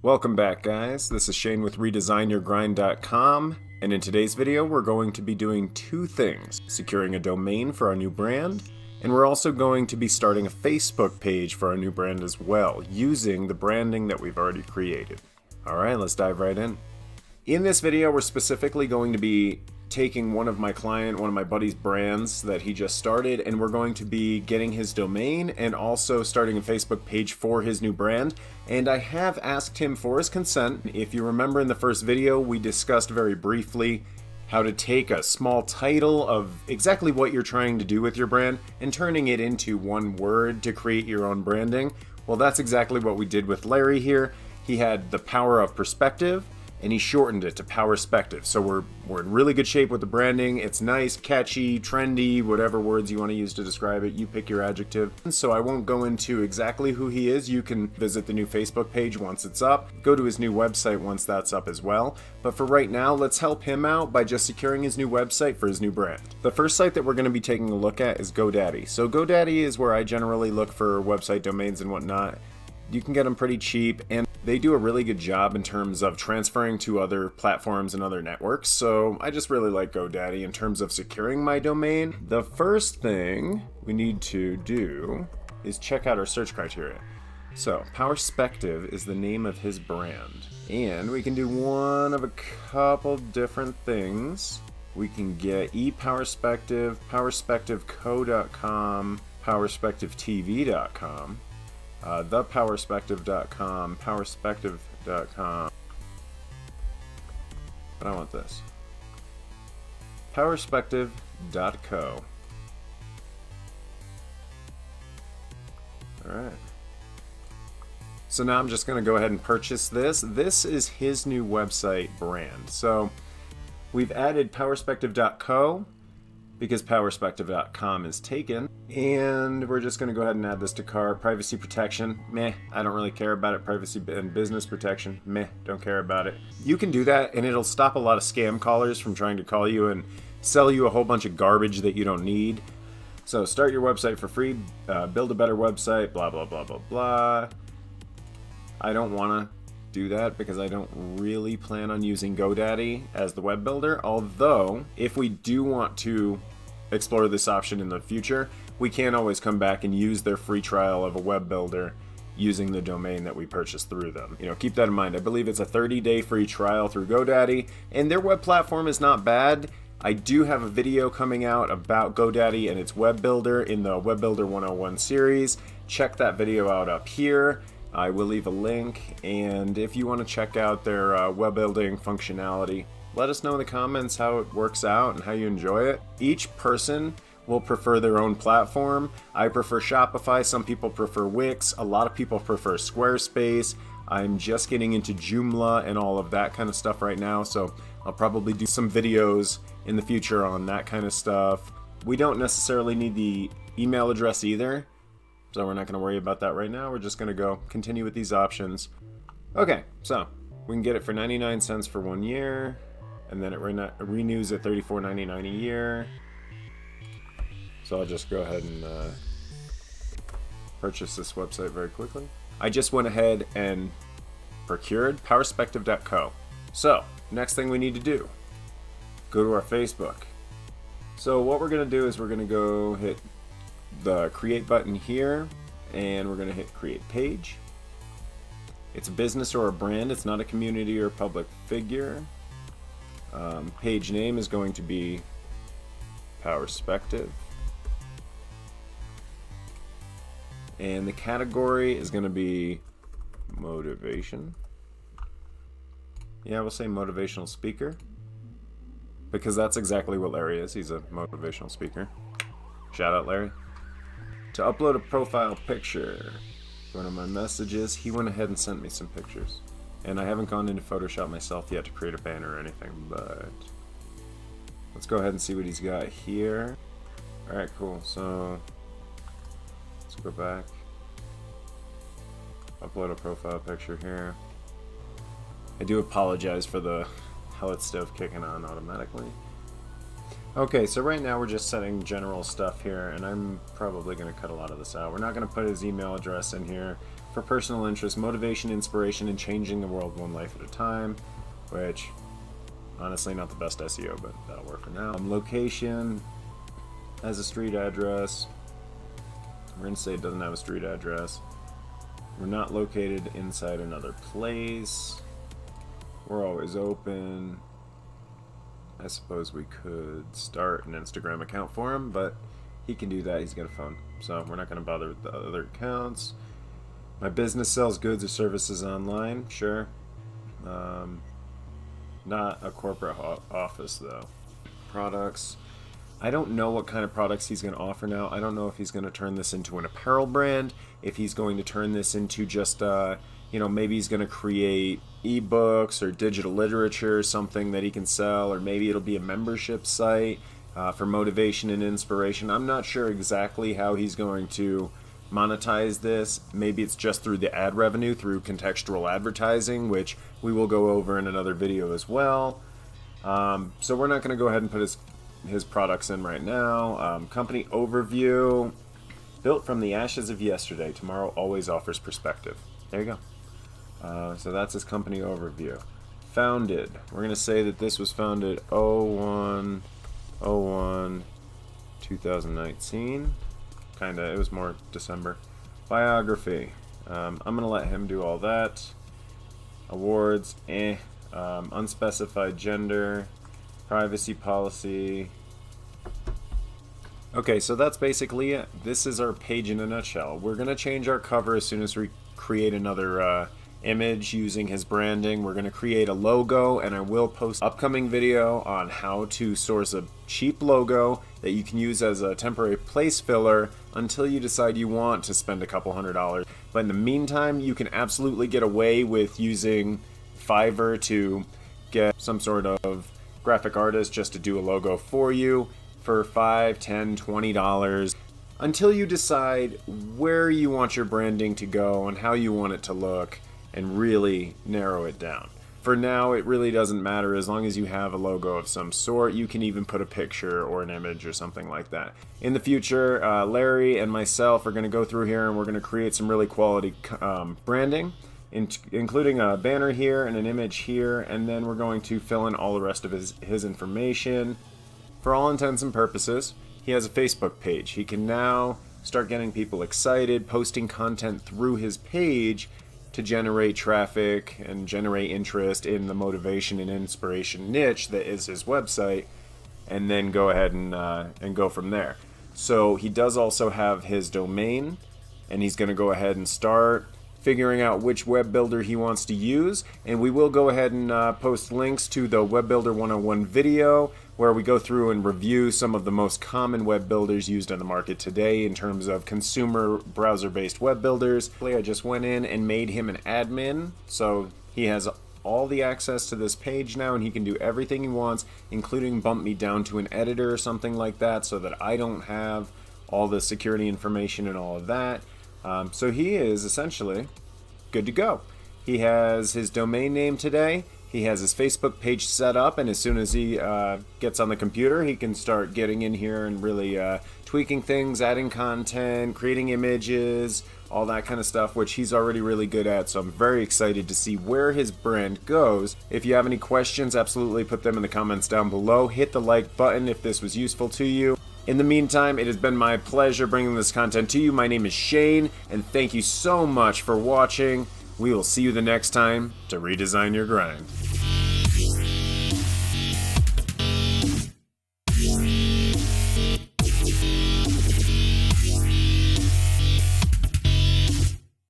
Welcome back, guys. This is Shane with ReDesignYourGrind.com, and in today's video we're going to be doing two things: securing a domain for our new brand, and we're also going to be starting a Facebook page for our new brand as well, using the branding that we've already created. Alright, let's dive right in. In this video we're specifically going to be taking one of my buddy's brands that he just started, and we're going to be getting his domain and also starting a Facebook page for his new brand. And I have asked him for his consent. If you remember in the first video, we discussed very briefly how to take a small title of exactly what you're trying to do with your brand and turning it into one word to create your own branding. Well, that's exactly what we did with Larry here. He had the power of perspective, and he shortened it to Powerspective. So we're in really good shape with the branding. It's nice, catchy, trendy, whatever words you want to use to describe it. You pick your adjective. So I won't go into exactly who he is. You can visit the new Facebook page once it's up. Go to his new website once that's up as well. But for right now, let's help him out by just securing his new website for his new brand. The first site that we're going to be taking a look at is GoDaddy. So GoDaddy is where I generally look for website domains and whatnot. You can get them pretty cheap, and they do a really good job in terms of transferring to other platforms and other networks. So I just really like GoDaddy in terms of securing my domain. The first thing we need to do is check out our search criteria. So Powerspective is the name of his brand, and we can do one of a couple different things. We can get ePowerspective, PowerspectiveCo.com, PowerspectiveTV.com, thepowerspective.com, powerspective.com. But I want this. Powerspective.co. Alright. So now I'm just going to go ahead and purchase this. This is his new website brand. So we've added powerspective.co because powerspective.com is taken, and we're just going to go ahead and add this to cart. Privacy protection, meh, I don't really care about it. Privacy and business protection, meh, don't care about it. You can do that, and it'll stop a lot of scam callers from trying to call you and sell you a whole bunch of garbage that you don't need. So start your website for free, build a better website, blah blah blah blah blah. I don't want to do that because I don't really plan on using GoDaddy as the web builder, although if we do want to explore this option in the future, we can always come back and use their free trial of a web builder using the domain that we purchased through them. You know, keep that in mind. I believe it's a 30-day free trial through GoDaddy, and their web platform is not bad. I do have a video coming out about GoDaddy and its web builder in the Web Builder 101 series. Check that video out up here. I will leave a link, and if you want to check out their web building functionality, let us know in the comments how it works out and how you enjoy it. Each person will prefer their own platform. I prefer Shopify, some people prefer Wix, a lot of people prefer Squarespace. I'm just getting into Joomla and all of that kind of stuff right now, so I'll probably do some videos in the future on that kind of stuff. We don't necessarily need the email address either, so we're not going to worry about that right now. We're just going to go continue with these options. Okay, so we can get it for 99 cents for 1 year, and then it renews at $34.99 a year. So I'll just go ahead and purchase this website very quickly. I just went ahead and procured Powerspective.co. So next thing we need to do, go to our Facebook. So what we're going to do is we're going to go hit the create button here, and we're going to hit create page. It's a business or a brand, it's not a community or public figure. Page name is going to be Powerspective, and the category is going to be motivation. Yeah, we'll say motivational speaker, because that's exactly what Larry is. He's a motivational speaker. Shout out Larry. To upload a profile picture, go to my messages. He went ahead and sent me some pictures, and I haven't gone into Photoshop myself yet to create a banner or anything, but let's go ahead and see what he's got here. Alright, cool. So let's go back, upload a profile picture here. I do apologize for the how it's still kicking on automatically. Okay, so right now we're just setting general stuff here, and I'm probably going to cut a lot of this out. We're not going to put his email address in here. for personal interest, motivation, inspiration, and changing the world one life at a time, which, honestly, not the best SEO, but that'll work for now. Location has a street address. We're going to say it doesn't have a street address. We're not located inside another place. We're always open. I suppose we could start an Instagram account for him, but he can do that. He's got a phone, so we're not going to bother with the other accounts. My business sells goods or services online. Sure. Not a corporate office, though. Products. I don't know what kind of products he's going to offer now. I don't know if he's going to turn this into an apparel brand, if he's going to turn this into just, maybe he's going to create ebooks or digital literature, something that he can sell, or maybe it'll be a membership site for motivation and inspiration. I'm not sure exactly how he's going to monetize this. Maybe it's just through the ad revenue, through contextual advertising, which we will go over in another video as well. So we're not going to go ahead and put his products in right now. Company overview. Built from the ashes of yesterday, tomorrow always offers perspective. There you go. So that's his company overview. Founded. We're going to say that this was founded 01/01/2019. Kinda, it was more December. Biography. I'm going to let him do all that. Awards, unspecified gender. Privacy policy. Okay, so that's basically it. This is our page in a nutshell. We're going to change our cover as soon as we create another image using his branding. We're going to create a logo, and I will post an upcoming video on how to source a cheap logo that you can use as a temporary place filler until you decide you want to spend a couple $100s. But in the meantime, you can absolutely get away with using Fiverr to get some sort of graphic artist just to do a logo for you for $5, $10, $20 until you decide where you want your branding to go and how you want it to look and really narrow it down. For now, it really doesn't matter as long as you have a logo of some sort. You can even put a picture or an image or something like that. In the future, Larry and myself are going to go through here and we're going to create some really quality branding, including a banner here and an image here, and then we're going to fill in all the rest of his information. For all intents and purposes, he has a Facebook page. He can now start getting people excited, posting content through his page to generate traffic and generate interest in the motivation and inspiration niche that is his website, and then go ahead and go from there. So he does also have his domain, and he's going to go ahead and start figuring out which web builder he wants to use, and we will go ahead and post links to the Web Builder 101 video where we go through and review some of the most common web builders used on the market today in terms of consumer browser-based web builders. I just went in and made him an admin, so he has all the access to this page now and he can do everything he wants, including bump me down to an editor or something like that so that I don't have all the security information and all of that. So he is essentially good to go. He has his domain name today. He has his Facebook page set up, and as soon as he gets on the computer, he can start getting in here and really tweaking things, adding content, creating images, all that kind of stuff, which he's already really good at. So I'm very excited to see where his brand goes. If you have any questions, absolutely put them in the comments down below. Hit the like button if this was useful to you. In the meantime, it has been my pleasure bringing this content to you. My name is Shane, and thank you so much for watching. We will see you the next time to redesign your grind.